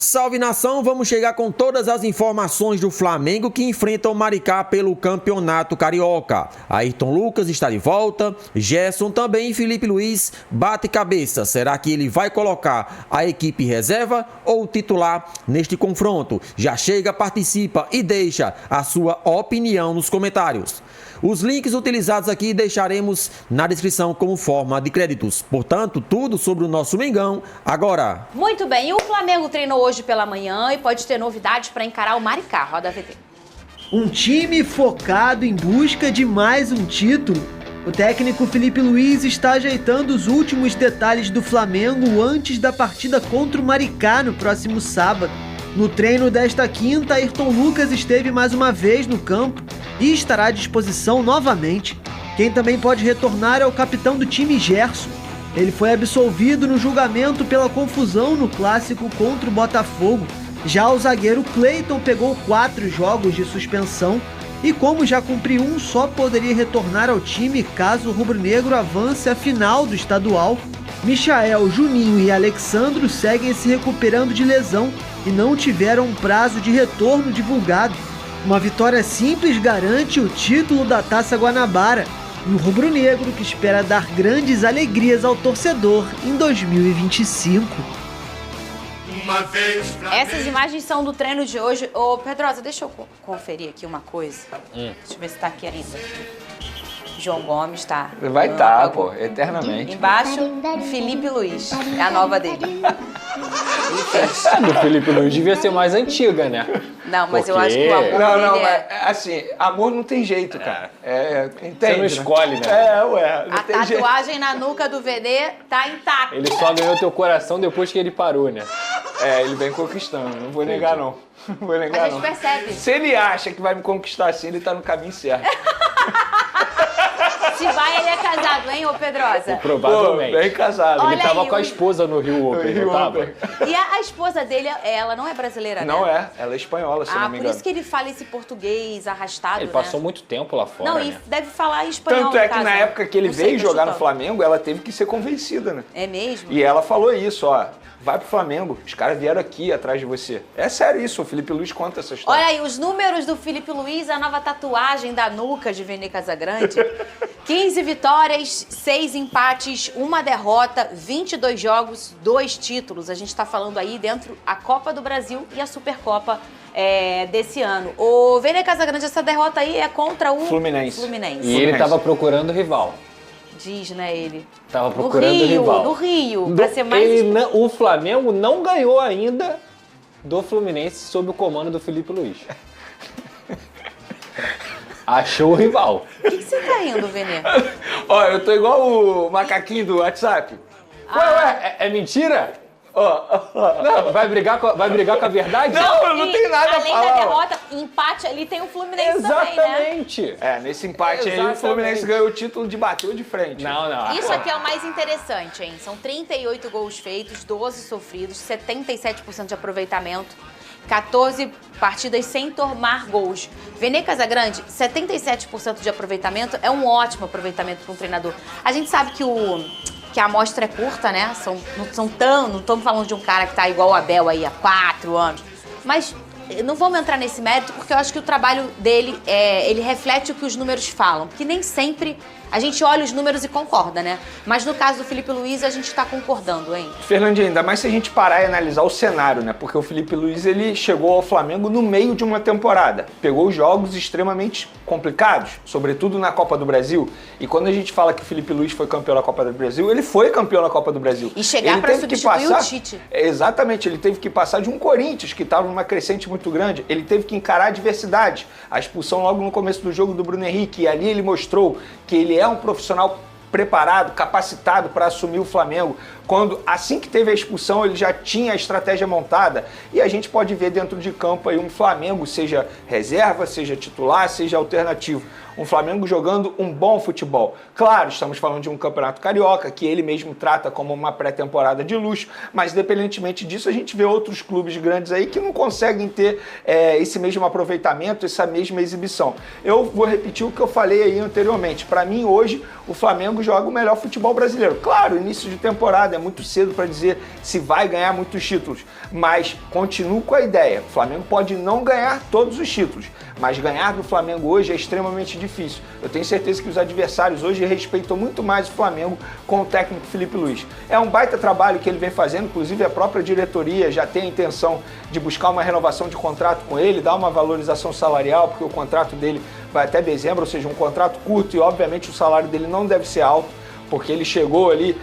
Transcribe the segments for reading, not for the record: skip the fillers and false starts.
Salve nação, vamos chegar com todas as informações do Flamengo que enfrenta o Maricá pelo Campeonato Carioca. Ayrton Lucas está de volta, Gerson também e Felipe Luiz bate cabeça. Será que ele vai colocar a equipe reserva ou titular neste confronto? Já chega, participa e deixa a sua opinião nos comentários. Os links utilizados aqui deixaremos na descrição como forma de créditos. Portanto, tudo sobre o nosso Mengão agora. Muito bem, e o Flamengo treinou hoje pela manhã e pode ter novidades para encarar o Maricá. Roda a VT. Um time focado em busca de mais um título. O técnico Felipe Luiz está ajeitando os últimos detalhes do Flamengo antes da partida contra o Maricá no próximo sábado. No treino desta quinta, Ayrton Lucas esteve mais uma vez no campo e estará à disposição novamente. Quem também pode retornar é o capitão do time, Gerson. Ele foi absolvido no julgamento pela confusão no clássico contra o Botafogo. Já o zagueiro Cleiton pegou 4 jogos de suspensão e, como já cumpriu um, só poderia retornar ao time caso o rubro-negro avance à final do estadual. Michael, Juninho e Alexandro seguem se recuperando de lesão e não tiveram um prazo de retorno divulgado. Uma vitória simples garante o título da Taça Guanabara e o rubro-negro que espera dar grandes alegrias ao torcedor em 2025. Essas imagens são do treino de hoje. Ô, Pedrosa, deixa eu conferir aqui uma coisa. Deixa eu ver se tá aqui ainda. João Gomes tá. Vai estar, pô, eternamente. Embaixo, Felipe Luiz. É a nova dele. A do Felipe Luiz devia ser mais antiga, né? Não, mas porque... eu acho que o amor dele é... assim, amor não tem jeito, cara. Entende, você não escolhe, né? A tatuagem na nuca do VD tá intacta. Ele só ganhou teu coração depois que ele parou, né? Ele vem conquistando, não vou negar, não. Não vou negar, não. A gente percebe. Se ele acha que vai me conquistar assim, ele tá no caminho certo. Se vai, ele é casado, hein, ô Pedrosa? Provavelmente. Pô, bem casado. Olha ele tava aí, com a esposa no Rio Open, não tava? E a esposa dele, ela não é brasileira, né? Não é, ela é espanhola, se não me engano. Por isso que ele fala esse português arrastado, ele passou muito tempo lá fora, Não, né? E deve falar espanhol. Tanto é que na época que ele veio jogar no Flamengo, ela teve que ser convencida, né? É mesmo? E ela falou isso, ó. Vai pro Flamengo, os caras vieram aqui atrás de você. É sério isso, o Felipe Luiz conta essa história. Olha aí, os números do Felipe Luiz, a nova tatuagem da nuca de Vene Casagrande. 15 vitórias, 6 empates, 1 derrota, 22 jogos, 2 títulos. A gente tá falando aí dentro a Copa do Brasil e a Supercopa desse ano. O Vene Casagrande, essa derrota aí é contra o Fluminense. E ele tava procurando rival. Diz, né, ele. Tava procurando rival. No Rio, pra ser mais... O Flamengo não ganhou ainda do Fluminense sob o comando do Felipe Luiz. Achou o rival. O que você tá rindo, Vene? Ó, eu tô igual o macaquinho do WhatsApp. Ué, é mentira? Não, vai brigar com a verdade? Não tem nada a falar. Além da derrota, empate ali tem o Fluminense também, né? Exatamente. Nesse empate aí o Fluminense ganhou o título de bateu de frente. Não. Isso aqui é o mais interessante, hein? São 38 gols feitos, 12 sofridos, 77% de aproveitamento, 14 partidas sem tomar gols. Vene Casagrande, 77% de aproveitamento é um ótimo aproveitamento para um treinador. A gente sabe que a amostra é curta, né? Não estamos falando de um cara que tá igual o Abel aí há 4 anos. Mas não vamos entrar nesse mérito porque eu acho que o trabalho dele, ele reflete o que os números falam. Porque nem sempre a gente olha os números e concorda, né? Mas no caso do Felipe Luiz, a gente tá concordando, hein? Fernandinho, ainda mais se a gente parar e analisar o cenário, né? Porque o Felipe Luiz, ele chegou ao Flamengo no meio de uma temporada. Pegou jogos extremamente complicados, sobretudo na Copa do Brasil. E quando a gente fala que o Felipe Luiz foi campeão da Copa do Brasil, ele foi campeão da Copa do Brasil. E chegar para substituir o Tite. Exatamente, ele teve que passar de um Corinthians, que estava numa crescente muito grande. Ele teve que encarar a adversidade. A expulsão logo no começo do jogo do Bruno Henrique. E ali ele mostrou que ele é um profissional preparado, capacitado para assumir o Flamengo. Assim que teve a expulsão, ele já tinha a estratégia montada. E a gente pode ver dentro de campo aí um Flamengo, seja reserva, seja titular, seja alternativo. um Flamengo jogando um bom futebol. Claro, estamos falando de um campeonato carioca, que ele mesmo trata como uma pré-temporada de luxo, mas independentemente disso, a gente vê outros clubes grandes aí que não conseguem ter esse mesmo aproveitamento, essa mesma exibição. Eu vou repetir o que eu falei aí anteriormente. Para mim, hoje, o Flamengo joga o melhor futebol brasileiro. Claro, início de temporada, é muito cedo para dizer se vai ganhar muitos títulos, mas continuo com a ideia. O Flamengo pode não ganhar todos os títulos, mas ganhar do Flamengo hoje é extremamente difícil. Eu tenho certeza que os adversários hoje respeitam muito mais o Flamengo com o técnico Filipe Luís. É um baita trabalho que ele vem fazendo, inclusive a própria diretoria já tem a intenção de buscar uma renovação de contrato com ele, dar uma valorização salarial, porque o contrato dele vai até dezembro, ou seja, um contrato curto e obviamente o salário dele não deve ser alto, porque ele chegou ali,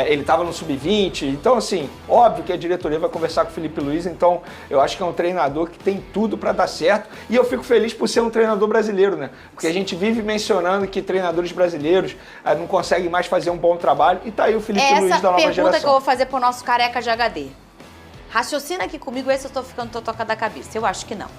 ele estava no sub-20, então assim, óbvio que a diretoria vai conversar com o Filipe Luís, então eu acho que é um treinador que tem tudo para dar certo, e eu fico feliz por ser um treinador brasileiro, né? Porque a gente vive mencionando que treinadores brasileiros não conseguem mais fazer um bom trabalho, e tá aí o Filipe Luís da nova geração. Essa pergunta que eu vou fazer pro nosso careca de HD. Raciocina aqui comigo, esse eu tô ficando totoca da cabeça, eu acho que não.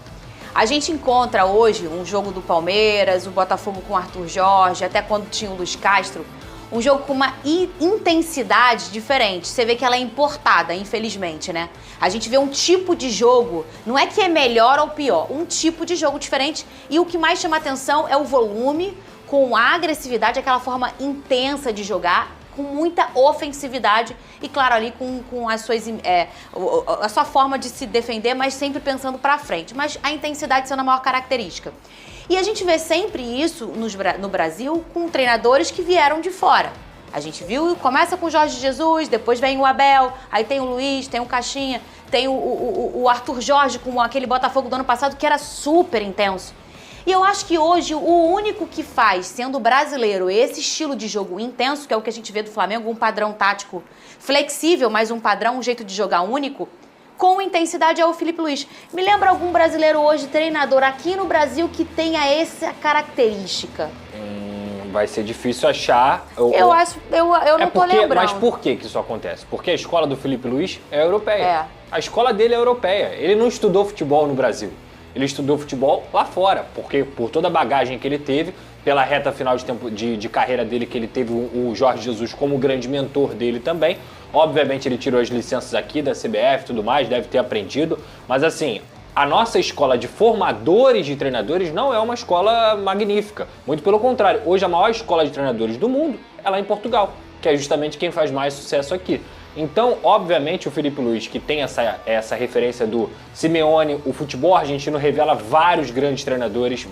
A gente encontra hoje um jogo do Palmeiras, o Botafogo com o Arthur Jorge, até quando tinha o Luiz Castro, um jogo com uma intensidade diferente. Você vê que ela é importada, infelizmente, né? A gente vê um tipo de jogo, não é que é melhor ou pior, um tipo de jogo diferente. E o que mais chama atenção é o volume, com a agressividade, aquela forma intensa de jogar, com muita ofensividade e, claro, ali com as suas, a sua forma de se defender, mas sempre pensando pra frente. Mas a intensidade sendo a maior característica. E a gente vê sempre isso no Brasil com treinadores que vieram de fora. A gente viu, começa com o Jorge Jesus, depois vem o Abel, aí tem o Luiz, tem o Caixinha, tem o Arthur Jorge com aquele Botafogo do ano passado que era super intenso. E eu acho que hoje o único que faz, sendo brasileiro, esse estilo de jogo intenso, que é o que a gente vê do Flamengo, um padrão tático flexível, mas um padrão, um jeito de jogar único, com intensidade é o Filipe Luís. Me lembra algum brasileiro hoje, treinador aqui no Brasil, que tenha essa característica? Vai ser difícil achar. Eu não tô lembrando. Mas por que isso acontece? Porque a escola do Filipe Luís é europeia. A escola dele é europeia. Ele não estudou futebol no Brasil. Ele estudou futebol lá fora, porque por toda a bagagem que ele teve, pela reta final de carreira dele, que ele teve o Jorge Jesus como grande mentor dele também. Obviamente ele tirou as licenças aqui da CBF e tudo mais, deve ter aprendido, mas assim, a nossa escola de formadores de treinadores não é uma escola magnífica. Muito pelo contrário, hoje a maior escola de treinadores do mundo é lá em Portugal, que é justamente quem faz mais sucesso aqui. Então, obviamente, o Filipe Luís, que tem essa referência do Simeone, o futebol argentino revela vários grandes treinadores,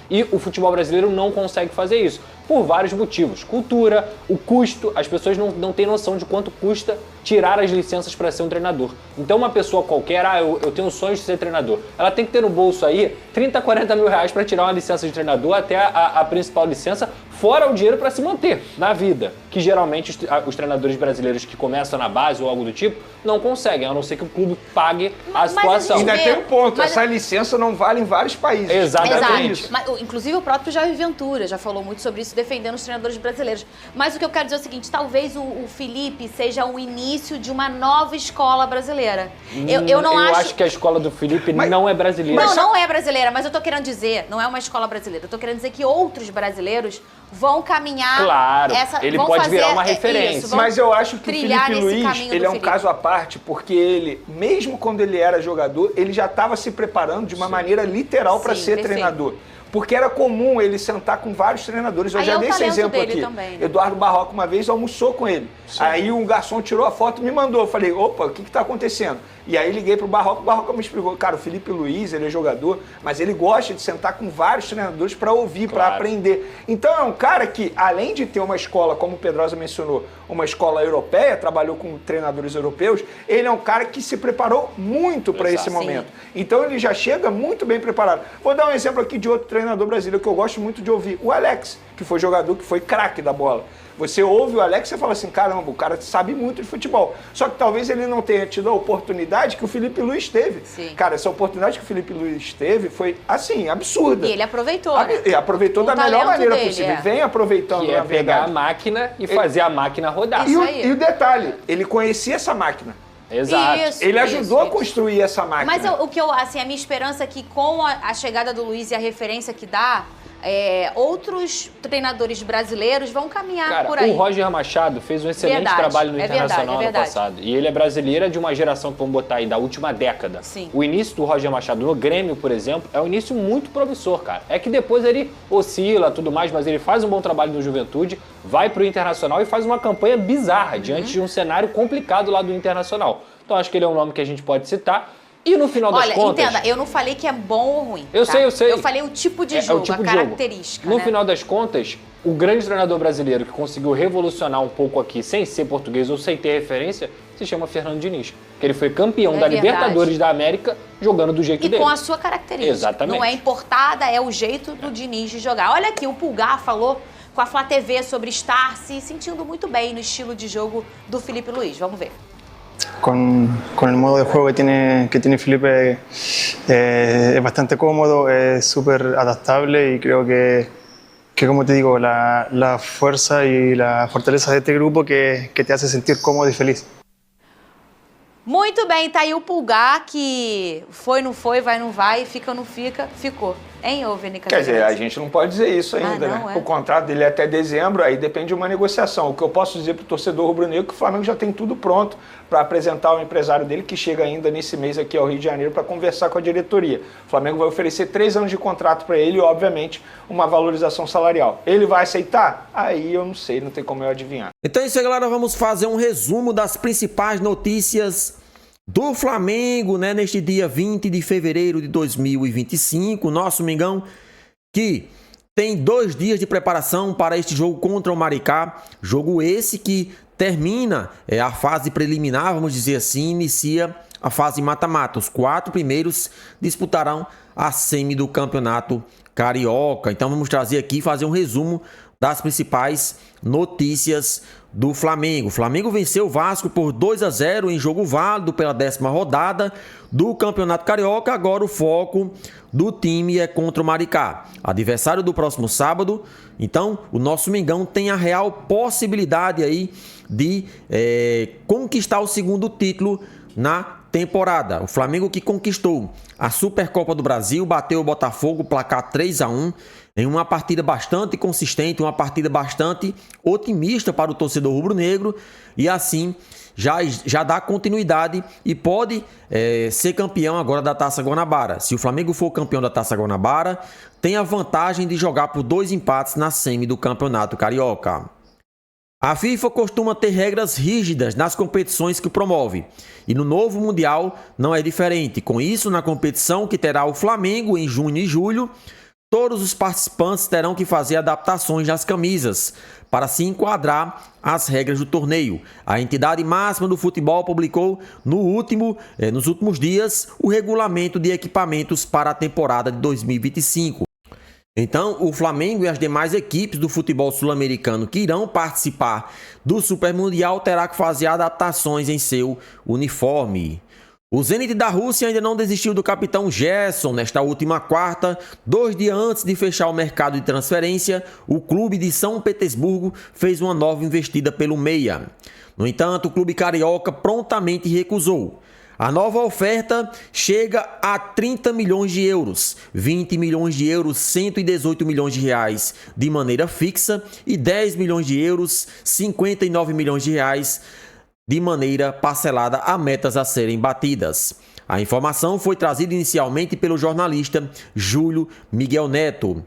e o futebol brasileiro não consegue fazer isso, por vários motivos. Cultura, o custo, as pessoas não têm noção de quanto custa tirar as licenças para ser um treinador. Então, uma pessoa qualquer, eu tenho um sonho de ser treinador, ela tem que ter no bolso aí 30, 40 mil reais para tirar uma licença de treinador até a principal licença, fora o dinheiro para se manter na vida, que geralmente os treinadores brasileiros que começam na base ou algo do tipo não conseguem, a não ser que o clube pague a situação. Ainda tem um ponto, essa licença não vale em vários países. Exatamente. Exato. Mas, inclusive o próprio Jair Ventura já falou muito sobre isso, defendendo os treinadores brasileiros. Mas o que eu quero dizer é o seguinte, talvez o Felipe seja o início de uma nova escola brasileira. Eu acho que a escola do Felipe não é brasileira. Não é brasileira, mas eu tô querendo dizer, não é uma escola brasileira, eu tô querendo dizer que outros brasileiros vão caminhar. Claro, ele pode virar uma referência. Isso, mas eu acho que o Filipe Luís, ele é um caso à parte, porque ele, mesmo quando ele era jogador, ele já estava se preparando de uma maneira literal para ser treinador. Porque era comum ele sentar com vários treinadores. Eu já dei esse exemplo aqui. Também. Eduardo Barroca uma vez almoçou com ele. Sim. Aí um garçom tirou a foto e me mandou. Eu falei, opa, o que está acontecendo? E aí liguei pro Barroca, o Barroca me explicou. Cara, o Filipe Luís, ele é jogador, mas ele gosta de sentar com vários treinadores para ouvir, para aprender. Então é um cara que, além de ter uma escola, como o Pedrosa mencionou, uma escola europeia, trabalhou com treinadores europeus, ele é um cara que se preparou muito para esse momento. Então ele já chega muito bem preparado. Vou dar um exemplo aqui de outro treinador brasileiro que eu gosto muito de ouvir, o Alex, que foi jogador, que foi craque da bola. Você ouve o Alex e fala assim, caramba, o cara sabe muito de futebol. Só que talvez ele não tenha tido a oportunidade que o Filipe Luís teve. Sim. Cara, essa oportunidade que o Filipe Luís teve foi, assim, absurda. E ele aproveitou, né? E aproveitou da melhor maneira possível. Vem aproveitando, que pegar a máquina e fazer a máquina rodar. E o detalhe, ele conhecia essa máquina. Exato. Ele ajudou a construir essa máquina. Mas a minha esperança é que com a chegada do Luiz e a referência que dá, outros treinadores brasileiros vão caminhar por aí. O Roger Machado fez um excelente trabalho no Internacional ano passado. E ele é brasileiro de uma geração que vamos botar aí da última década. Sim. O início do Roger Machado no Grêmio, por exemplo, é um início muito promissor, cara. É que depois ele oscila tudo mais, mas ele faz um bom trabalho no Juventude, vai pro Internacional e faz uma campanha bizarra diante de um cenário complicado lá do Internacional. Então acho que ele é um nome que a gente pode citar. E no final das contas... Olha, entenda, eu não falei que é bom ou ruim. Eu sei. Eu falei o tipo de jogo, a característica. No final das contas, o grande treinador brasileiro que conseguiu revolucionar um pouco aqui, sem ser português ou sem ter referência, se chama Fernando Diniz. Que ele foi campeão da Libertadores da América jogando do jeito dele. E com a sua característica. Exatamente. Não é importada, é o jeito do Diniz de jogar. Olha aqui, o Pulgar falou com a Flá TV sobre estar se sentindo muito bem no estilo de jogo do Filipe Luiz. Vamos ver. Con el modo de juego que tiene Felipe es bastante cómodo, es súper adaptable y creo que como te digo, la fuerza y la fortaleza de este grupo que te hace sentir cómodo y feliz. Muito bem, tá aí o Pulgar que foi, não foi, vai, não vai, fica, não fica, ficou. Hein, ô Vene Quer dizer, a gente não pode dizer isso ainda, não, né? O contrato dele é até dezembro, aí depende de uma negociação. O que eu posso dizer para o torcedor rubro-negro é que o Flamengo já tem tudo pronto para apresentar o empresário dele, que chega ainda nesse mês aqui ao Rio de Janeiro para conversar com a diretoria. O Flamengo vai oferecer 3 anos de contrato para ele e, obviamente, uma valorização salarial. Ele vai aceitar? Aí eu não sei, não tem como eu adivinhar. Então é isso aí, galera. Vamos fazer um resumo das principais notícias do Flamengo, né, neste dia 20 de fevereiro de 2025. Nosso Mengão que tem 2 dias de preparação para este jogo contra o Maricá. Jogo esse que termina a fase preliminar, vamos dizer assim, inicia a fase mata-mata. Os 4 primeiros disputarão a semi do Campeonato Carioca. Então vamos trazer aqui, fazer um resumo das principais notícias do Flamengo. O Flamengo venceu o Vasco por 2-0 em jogo válido pela 10ª rodada do Campeonato Carioca. Agora o foco do time é contra o Maricá, adversário do próximo sábado. Então o nosso Mengão tem a real possibilidade aí de conquistar o 2º título na temporada. O Flamengo que conquistou a Supercopa do Brasil, bateu o Botafogo, placar 3-1, em uma partida bastante consistente, uma partida bastante otimista para o torcedor rubro-negro, e assim já dá continuidade e pode ser campeão agora da Taça Guanabara. Se o Flamengo for campeão da Taça Guanabara, tem a vantagem de jogar por 2 empates na semi do Campeonato Carioca. A FIFA costuma ter regras rígidas nas competições que promove, e no novo Mundial não é diferente. Com isso, na competição que terá o Flamengo em junho e julho, todos os participantes terão que fazer adaptações nas camisas para se enquadrar às regras do torneio. A entidade máxima do futebol publicou nos últimos dias o regulamento de equipamentos para a temporada de 2025. Então, o Flamengo e as demais equipes do futebol sul-americano que irão participar do Super Mundial terá que fazer adaptações em seu uniforme. O Zenit da Rússia ainda não desistiu do capitão Gerson. Nesta última quarta, 2 dias antes de fechar o mercado de transferência, o clube de São Petersburgo fez uma nova investida pelo meia. No entanto, o clube carioca prontamente recusou. A nova oferta chega a 30 milhões de euros, 20 milhões de euros, 118 milhões de reais de maneira fixa e 10 milhões de euros, 59 milhões de reais de maneira parcelada a metas a serem batidas. A informação foi trazida inicialmente pelo jornalista Júlio Miguel Neto.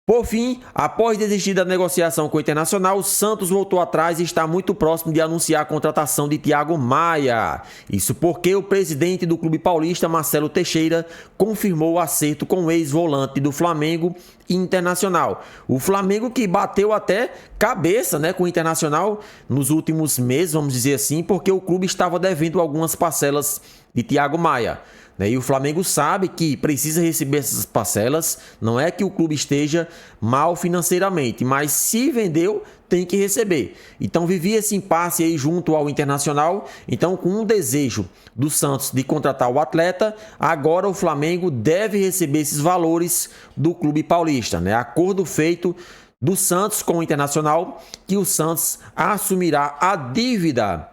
Por fim, após desistir da negociação com o Internacional, o Santos voltou atrás e está muito próximo de anunciar a contratação de Thiago Maia. Isso porque o presidente do Clube Paulista, Marcelo Teixeira, confirmou o acerto com o ex-volante do Flamengo e Internacional. O Flamengo que bateu até cabeça, com o Internacional nos últimos meses, vamos dizer assim, porque o clube estava devendo algumas parcelas de Thiago Maia. E o Flamengo sabe que precisa receber essas parcelas, não é que o clube esteja mal financeiramente, mas se vendeu, tem que receber. Então vivia esse impasse aí junto ao Internacional, então com um desejo do Santos de contratar o atleta, agora o Flamengo deve receber esses valores do Clube Paulista. Acordo feito do Santos com o Internacional, que o Santos assumirá a dívida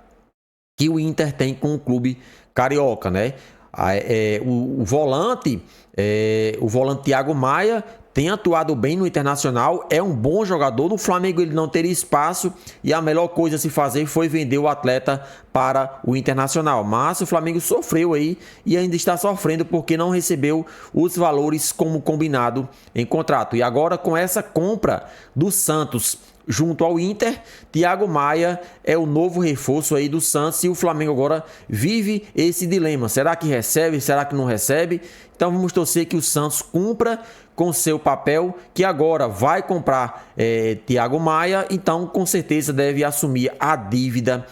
que o Inter tem com o clube carioca, né? O volante Thiago Maia tem atuado bem no Internacional, é um bom jogador. No Flamengo ele não teria espaço e a melhor coisa a se fazer foi vender o atleta para o Internacional. Mas o Flamengo sofreu aí e ainda está sofrendo porque não recebeu os valores como combinado em contrato. E agora, com essa compra do Santos junto ao Inter, Thiago Maia é o novo reforço aí do Santos e o Flamengo agora vive esse dilema. Será que recebe? Será que não recebe? Então vamos torcer que o Santos cumpra com seu papel, que agora vai comprar Thiago Maia, então com certeza deve assumir a dívida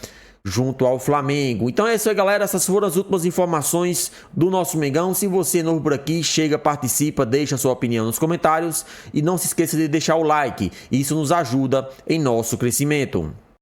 junto ao Flamengo. Então é isso aí, galera, essas foram as últimas informações do nosso Mengão. Se você é novo por aqui, chega, participa, deixa sua opinião nos comentários e não se esqueça de deixar o like, isso nos ajuda em nosso crescimento.